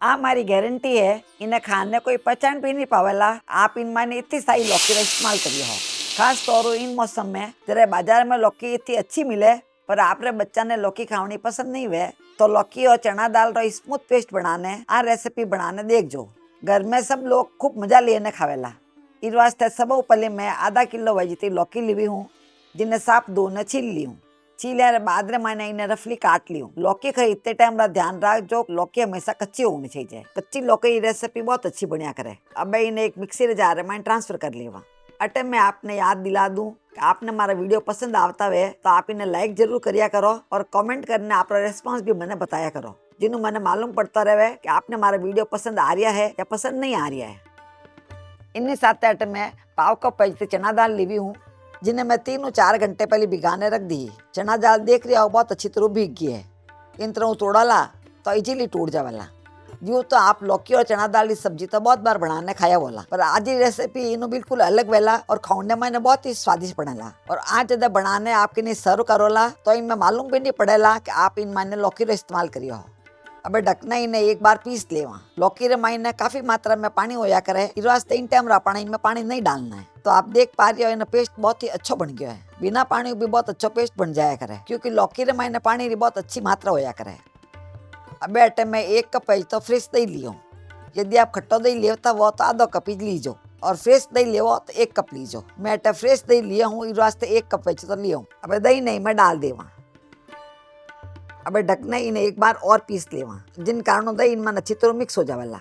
आ मारी गारंटी है, इन्हें खाने कोई पहचान भी नहीं पावेला। आप इनमें इतनी सारी लौकी का इस्तेमाल करियो हो, खास तौर इन मौसम में जरे बाजार में लौकी इतनी अच्छी मिले पर आपरे बच्चा ने लौकी खावनी पसंद नहीं हुए तो लौकी और चना दाल रो स्मूथ पेस्ट बनाने आ रेसिपी बनाने देख जो। घर में सब लोग खूब मजा लेने खावेला। इस वास्ते सब पहले मैं आधा किलो वजती लौकी ली हूँ, जिन्हें साफ धोने छील ली हूँ। छीले बाद मैंने इन्हें रफली काट ली हूँ। लौकी खरीदते टाइम रा ध्यान रख जो लौकी हमेशा कच्ची होनी चाहिए। कच्ची लौकी रेसिपी बहुत अच्छी बनिया करे। अब इन्हें एक मिक्सी जार में ट्रांसफर कर लिया। अटे मैं आपने याद दिला दूं कि आपने हमारा वीडियो पसंद आता है तो आप इन्हें लाइक जरूर करिया करो और कमेंट करने आपका रेस्पॉन्स भी मैंने बताया करो, जिन्होंने मैंने मालूम पड़ता रहे कि आपने हमारा वीडियो पसंद आ रहा है या पसंद नहीं आ रहा है। इन्हीं साथ अटे मैं पाव कप पैसे चना दाल ली हूँ, जिन्हें मैं 3-4 घंटे पहले भिगाने रख दी। चना दाल देख रही हो बहुत अच्छी तरह भीग गई है। इन तरह तोड़ा ला तो इजीली टूट जावेला। यूँ तो आप लौकी और चना दाल की सब्जी तो बहुत बार बनाने खाया बोला, पर आज की रेसिपी इन्हों बिल्कुल अलग वेला और खाने में बहुत ही स्वादिष्ट बनेला। और आज जब बनाने आपके लिए सर्व करोला तो इनमें मालूम भी नहीं पड़ेला कि आप इन मायने लौकी रो इस्तेमाल करियो हो। अब ढकना इन्हें एक बार पीस लेवा। लौकी रे मायने काफी मात्रा में पानी होया करे, इस वास्ते इन टाइम पानी में पानी नहीं डालना है। तो आप देख पा रहे हो इन्हें पेस्ट बहुत ही अच्छा बन गया है। बिना पानी भी बहुत अच्छा पेस्ट बन जाया करे, क्योंकि लौकी रे मायने पानी की बहुत अच्छी मात्रा होया करे। अब अटे मैं 1 कप तो फ्रेश दही लियो। यदि आप खट्टो दही लेता वो तो आधो कप ही लीजो और फ्रेश दही लेवो तो 1 कप लीजो। मैं अटे फ्रेश दही लिया हूँ, इस वास्ते 1 कप तो लियो। अब दही नहीं मैं डाल देवा। अब ढकना इन्हें एक बार और पीस लेवा, जिन कारणों दही इनमें अच्छी तरह मिक्स हो जावेला।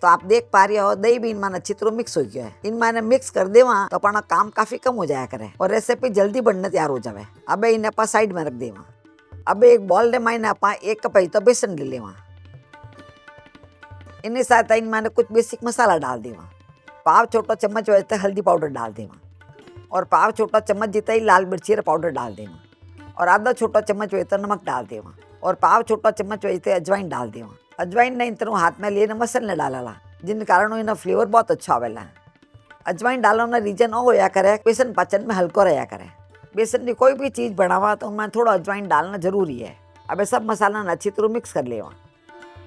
तो आप देख पा रहे हो दही भी इनमें अच्छी तरह मिक्स हो गया है। इनमें मिक्स कर देवा तो अपना काम काफी कम हो जाया करे और रेसिपी जल्दी बनने तैयार हो जावे। अब इन्हें आप साइड में रख देवा। अब एक बॉल रे मायने आप 1 कप तो बेसन ले लेवा। इन्हीं साथ इनमें कुछ बेसिक मसाला डाल देवा। पाव छोटा चम्मच वजह हल्दी पाउडर डाल देवा और पाव छोटा चम्मच जितना ही लाल मिर्ची पाउडर डाल देवा और आधा छोटा चम्मच वजह नमक डाल देवा और पाव छोटा चम्मच वजह अजवाइन डाल देवा। अजवाइन ने इन तरह हाथ में लेने मसाले डाला, जिन कारण इन्हें फ्लेवर बहुत अच्छा आवेला। अजवाइन डालने रीजन ओ होया करे बेसन पाचन में हल्को रहा करे। बेसन की कोई भी चीज़ बनावा तो उनमें थोड़ा अजवाइन डालना जरूरी है। अब सब मसाला अच्छी तरह मिक्स कर लेवा।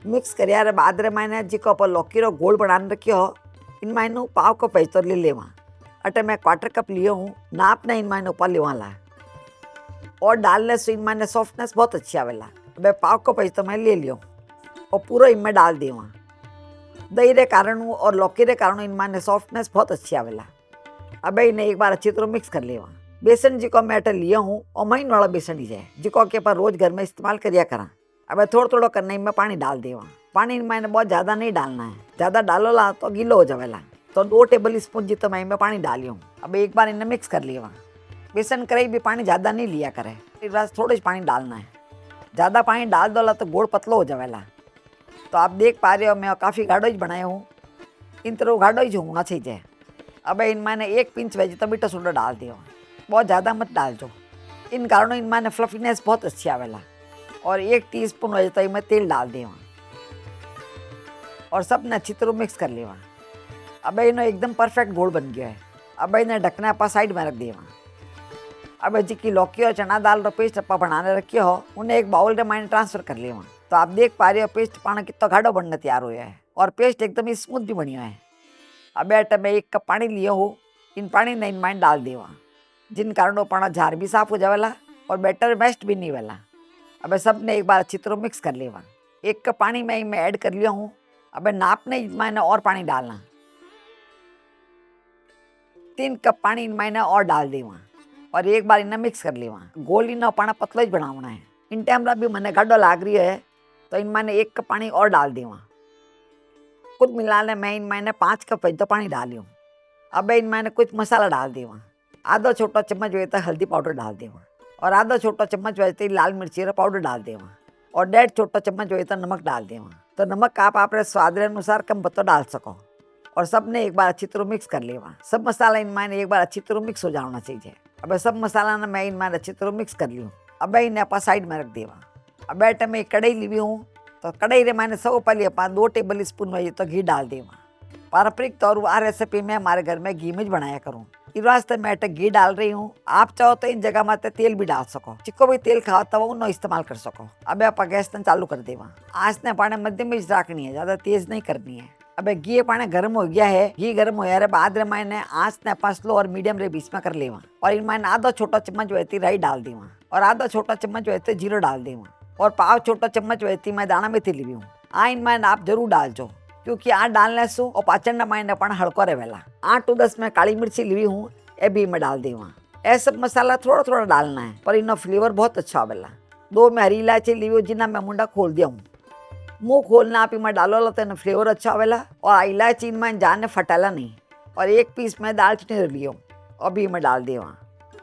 मिक्स कर बाद मैंने जी को लौकी रो गोल बनाने रखियो हो, इन मैंने पाव कप तो ले लेवा। अटे मैं 1/4 कप लियो हूँ। नाप ने इन मैंने ऊपर लेवा ला और डालने से इनमें सॉफ्टनेस बहुत अच्छी आवेला। अब पाव कप तो मैं ले लियो और पूरा इनमें डाल देवा। दही रे कारण और लौकी रे कारण इनमें सॉफ्टनेस बहुत अच्छी आवेला। अब इन्हें एक बार अच्छी तरह मिक्स कर लेवा। बेसन जी को मैं अटे लिया हूँ और महीन वाला बेसन ही जाए जिको के पर रोज घर में इस्तेमाल करिया करा। अब थोड़ा थोड़ा करने में पानी डाल देवा। पानी मैंने बहुत ज़्यादा नहीं डालना है, ज़्यादा डालो ला तो गीलो हो जावेला। तो 2 टेबल स्पून जितना मैं इनमें पानी डाली हूँ। अब एक बार इन्हें मिक्स कर लेवा। बेसन करे भी पानी ज़्यादा नहीं लिया करे, इस बार थोड़ा सा पानी डालना है। ज़्यादा पानी डाल दो तो गोड़ पतलो हो जावेला। तो आप देख पा रहे हो मैं काफ़ी गाढ़ो ही बनाया हूँ, इन तरह गाढ़ो ही होना चाहिए। अब इन मैंने 1 पिंच वेजिटेबल बीटा सोडा डाल दिया, बहुत ज़्यादा मत डाल दो, इन कारणों इन मैंने फ्लफीनेस बहुत अच्छी आवेला। और 1 टीस्पून वेजिटेबल में तेल डाल देवा और सब ने अच्छी तरह मिक्स कर लेवा। अब इन्हें एकदम परफेक्ट घोल बन गया है। अब इन्हें ढकना आप साइड में रख देवा। अब जी की लौकी और चना दाल रो पेस्ट आप बनाने रखियो हो, उन्हें एक बाउल रे माइंड ट्रांसफर कर लेवा। तो आप देख पा रहे हो पेस्ट पाना कितना गाढ़ो बनने तैयार हुआ है और पेस्ट एकदम ही स्मूथ भी बनी है। अब अटे मैं 1 कप पानी लियो हूँ, इन पानी ने इन माइंड डाल देवा, जिन कारणों पाना झार भी साफ हो जावेला और बैटर वेस्ट भी नहीं वेला। अब सब ने एक बार अच्छी तरह मिक्स कर लेवा। 1 कप पानी मैं ऐड कर लिया हूँ। अब नाप ने मैंने और पानी डालना, 3 कप पानी मैंने और डाल देवा और एक बार इन्हें मिक्स कर लेवा। गोल इन्हें पाना पतला ही बनावना है। इन टाइम भी मैंने गाढ़ो लाग रही है तो इन मैंने 1 कप पानी और डाल देवा। कुछ मिलाने मैं इन मैंने 5 कप तो पानी डालियो। अब इन मैंने कुछ मसाला डाल देवा। आधा छोटा चम्मच वजह हल्दी पाउडर डाल देवा और आधा छोटा चम्मच वजह लाल मिर्ची पाउडर डाल देवा और 1.5 छोटा चम्मच वजह नमक डाल देवा। तो नमक आप अपने स्वाद के अनुसार कम बतो डाल सको और सब ने एक बार अच्छी तरह मिक्स कर लेवा। सब मसाला इन मैंने एक बार अच्छी तरह मिक्स हो जाना चाहिए। अब सब मसाला ने मैं इन मैंने अच्छी तरह मिक्स कर लियो। अब इन्हें आप साइड में रख देवा। अब अटे मैं कढ़ाई ली हूँ, तो कढ़ाई रे मैंने सब पहले आप 2 टेबल स्पून वही तो घी डाल देवा पारंपरिक तौर आ रेसिपी में हमारे घर में घी में बनाया करूँ। इस वास्ते मैं घी डाल रही हूँ। आप चाहो तो इन जगह में तेल भी डाल सको, जिको भी तेल खाओ तो उन्नो इस्तेमाल कर सको। अब आप गैस ने चालू कर देवा। आँच ने पाने मध्यम में रखनी है, ज्यादा तेज नहीं करनी है। अब घी पानी गर्म हो गया है। घी गर्म हो रे बाद रे मैंने आँच ने अपन स्लो और मीडियम रे बीच में कर लेवा। और इन मैंने आधा छोटा चम्मच वहती राई डाल देवा और आधा छोटा चम्मच वहते जीरो डाल देवा और पाव छोटा चम्मच वहती मैं दाना मेथी ली हूँ। इन मैंने आप जरूर डाल जो, क्योंकि आ डालने से और पाचन न मायने पण हल्को रहेला। 8 to 10 मैं काली मिर्ची ली हूँ, ये भी मैं डाल देवा। ये सब मसाला थोड़ा थोड़ा डालना है, पर इनका फ्लेवर बहुत अच्छा आवेला। 2 मैं हरी इलायची ली हूँ, जिन्ना मैं मुंडा खोल दिया हूँ। मुँह खोलना आप इनमें डालो तो इन्हें फ्लेवर अच्छा आवेला और इलायची इनमें जाने फटाला नहीं। और 1 पीस मैं दालचीनी लिया हूँ, अभी मैं डाल देवा।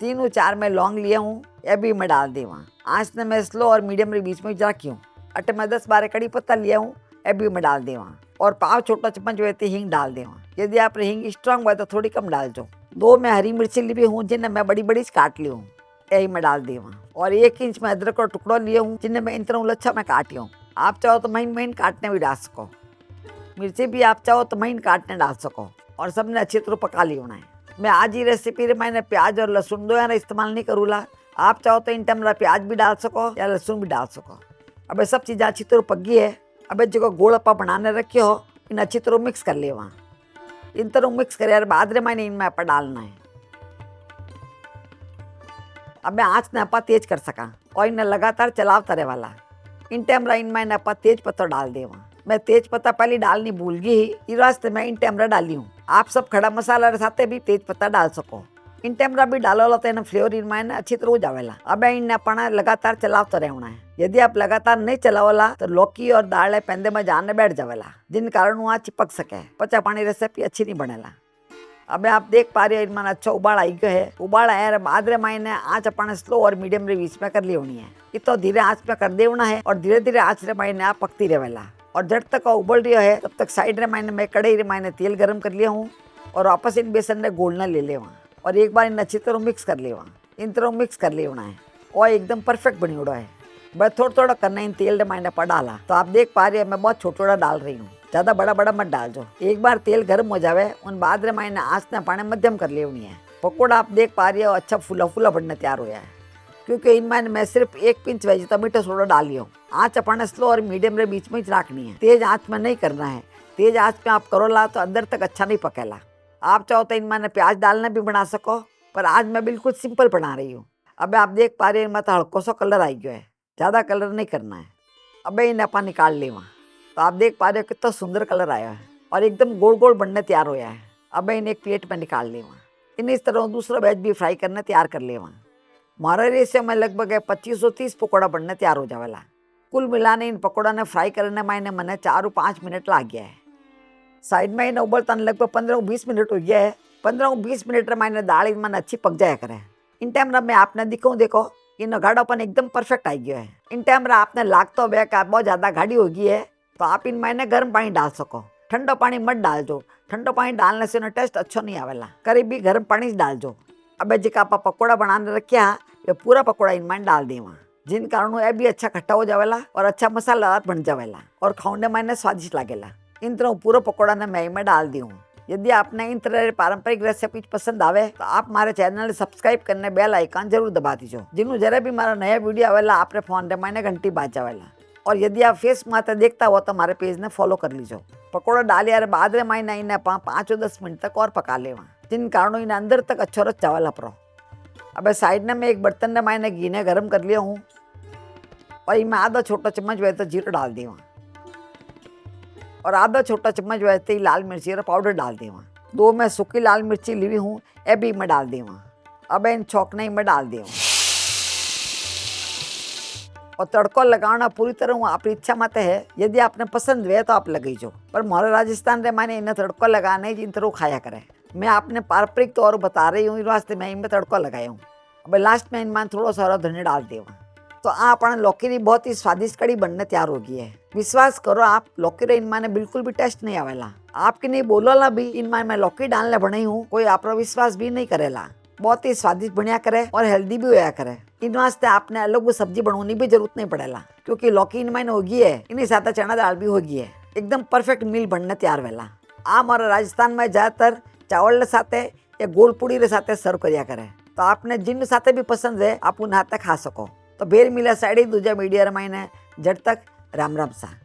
3-4 मैं लौंग लिया हूँ, ये भी मैं डाल देवा। आँच ने मैं स्लो और मीडियम के बीच में रखी हूँ। अटे मैं 10-12 कड़ी पत्ता लिया हूँ, ये भी मैं डाल देवा। और पाव छोटा चम्मच वैसे हींग डाल देवा। यदि आप हींग स्ट्रांग हुआ तो थोड़ी कम डाल दो। 2 मैं हरी मिर्ची ली हूँ, जिन्हें मैं बड़ी बड़ी काट ली हूँ, यही मैं डाल देवा। और 1 इंच में अदरक का टुकड़ा लिया हूँ, जिन्हें मैं इन तरह लच्छा में काटी हूँ। आप चाहो तो महीन महीन काटने भी डाल सको। मिर्ची भी आप चाहो तो महीन काटने डाल सको। और सबने अच्छी तरह पका लिया है। मैं आज ही रेसिपी रे मैंने प्याज और लहसुन दोनों इस्तेमाल नहीं करूँगा। आप चाहो तो इन टाइम प्याज भी डाल सको या लहसुन भी डाल सको। अब सब चीज़ें अच्छी तरह पक गई है। अब जो गोल अपा बनाने रखे हो, इन अच्छी तरह मिक्स कर ले। वहाँ इन तरह मिक्स कर बाद रे मैंने इनमें अपा डालना है। अब मैं आँच ने अपा तेज कर सका और इन्हें लगातार चलावता रहे वाला। इन टाइम इन मैंने अपा तेज पत्ता डाल देवा। मैं तेज पत्ता पहले डालनी भूल गई, इस वास्ते मैं इन टाइम डाली हूँ। आप सब खड़ा मसाला रे साथे भी तेज पत्ता डाल सको। इन टाइम भी डालो तो इन्हें फ्लेवर इन मैंने अच्छी तरह हो जावेला। अब इन अपना लगातार चलावता रहना है। यदि आप लगातार नहीं चलावला तो लौकी और दाल पेंदे में जाने बैठ जावेला, जिन कारण वहाँ चिपक सके। पचा पानी रेसिपी अच्छी नहीं बनेला। अब आप देख पा रहे हो इनमें अच्छा उबाल आई गया है। उबाल आया रे बाद रे मैंने आँच अपने स्लो और मीडियम रे बीच में कर ली होनी है। ये तो धीरे आँच पे कर देना है और धीरे धीरे आँच रे मैंने आप पकती रहेला। और जब तक उबल रही है तब तक साइड रे मैंने मैं कढ़ाई रे मैंने तेल गर्म कर लिया हूँ और वापस इन बेसन ने घोलना ले लेवा और एक बार इन अच्छी तरह मिक्स कर लेवा। इन तरह मिक्स कर लेना है और एकदम परफेक्ट बनी उड़ा है। बस थोड़ा थोड़ा करना इन तेल रे मैंने पर डाला। तो आप देख पा रहे हैं मैं बहुत छोटा डाल रही हूँ, ज़्यादा बड़ा बड़ा मत डाल दो। एक बार तेल गर्म हो जावे उन बाद रे मैंने आँच ने पानी मध्यम कर लेनी है। पकौड़ा आप देख पा रही हो अच्छा फूला फूला बनने तैयार होया है, क्योंकि इनमें मैं सिर्फ 1 पिंच वेजिटेबल मीठा सोडा डाली हूँ। आँच अपने स्लो और मीडियम रे बीच में रखनी है, तेज आँच में नहीं करना है। तेज आँच में आप करोला तो अंदर तक अच्छा नहीं पकेला। आप चाहो तो इनमें प्याज डालना भी बना सको, पर आज मैं बिल्कुल सिंपल बना रही हूँ। अब आप देख पा रहे हैं इनमें तो हल्को सा कलर आई गया है, ज़्यादा कलर नहीं करना है। अब इन्हें अपन निकाल लेवा। तो आप देख पा रहे हो कितना सुंदर कलर आया है और एकदम गोल गोल बनने तैयार होया है। अब इन्हें एक प्लेट में निकाल लेवा। इन्हें इस तरह दूसरा बैच भी फ्राई करने तैयार कर लेवा। हमारे रेसे में लगभग 25-30 पकौड़ा बनने तैयार हो जावेला। कुल मिलाने इन पकौड़ा ने फ्राई करने में मैंने 4-5 मिनट लग गया है। साइड में इन्हें उबलता लगभग 15-20 मिनट हो गया है। 15-20 मिनट मैंने दाल इनमें अच्छी पक जाया करे। इन टाइम मैं आपने दिखाऊँ, देखो इन गाढ़ापन एकदम परफेक्ट आई गया है। इन टाइम आपने लागता हो कि बहुत ज़्यादा गाढ़ी हो गई है तो आप इन मैंने गर्म पानी डाल सको। ठंडा पानी मत डाल दो, ठंडा पानी डालने से ना टेस्ट अच्छा नहीं आवेला। करीबी गर्म पानी डाल दो। अब जिका आप पकौड़ा बनाने रखा ये पूरा पकौड़ा इन मैंने डाल देवा, जिन कारण यह भी अच्छा खट्टा हो जावेला और अच्छा मसाला बन जावेला और खाने मैंने स्वादिष्ट लागेला। इन तरह पूरा पकौड़ा ने मैं में डाल दी हूँ। यदि आपने इन तरह पारंपरिक रेसिपी पसंद आवे तो आप हमारे चैनल सब्सक्राइब करने बेल आइकन जरूर दबा दीजिए, जिन्होंने जरा भी हमारा नया वीडियो आवेला आपने फोन रे मैंने घंटी बाज जावेला। और यदि आप फेसबुक माते देखता हो तो हमारे पेज ने फॉलो कर लीजिए। पकौड़ा डाल यार बाद रे मैंने इन्हें 5-10 मिनट तक और पका लेवा, जिन कारणों इन्हें अंदर तक अच्छा रस चावल परो। अब साइड में मैं एक बर्तन में मैंने घी ने गर्म कर लिया हूँ और इनमें आधा छोटा चम्मच वैसे जीरा डाल देवा और आधा छोटा चम्मच वैसे ही लाल मिर्ची का पाउडर डाल देवा। 2 मैं सूखी लाल मिर्ची ली हूँ, ये भी मैं डाल देवा। अब इन छौंकने में डाल देवा और तड़को लगाना पूरी तरह आपकी इच्छा मत है। यदि आपने पसंद हुए तो आप लगाई जो, पर हमारे राजस्थान रे मैंने इन्हें तड़को लगाने जिन तरह खाया करे। मैं आपने पारंपरिक तौर बता रही हूँ, इस वास्ते मैं इनमें तड़को लगाया हूँ। अब लास्ट में इनमें थोड़ा सा धनिया डाल देवा। तो अपना लौकी की बहुत ही स्वादिष्ट कड़ी बनने तैयार हो गई है। विश्वास करो आप लौकी रे इनमें बिल्कुल भी टेस्ट नहीं आवेला। आपकी नहीं बोलोला भी इनमें मैं लौकी डालने बनाई हूँ, कोई आप विश्वास भी नहीं करेला। बहुत ही स्वादिष्ट बनिया करे और हेल्दी भी होया करे। इन वास्ते आपने अलग सब्जी बनाने भी जरूरत नहीं पड़ेला, क्योंकि लौकी इनमें हो गई है, इन्हीं साथ चना दाल भी हो गई है। एकदम परफेक्ट मील बनने तैयार वेला। आ मारा राजस्थान में ज़्यादातर चावल साथे या गोल पूड़ी रे साथे सर्व कर्या करे। तो आपने जिन साथे भी पसंद है आप उन हाथे खा सको। तो बेर मिला साइड दूजा मीडिया रमाईने जट तक राम राम सा।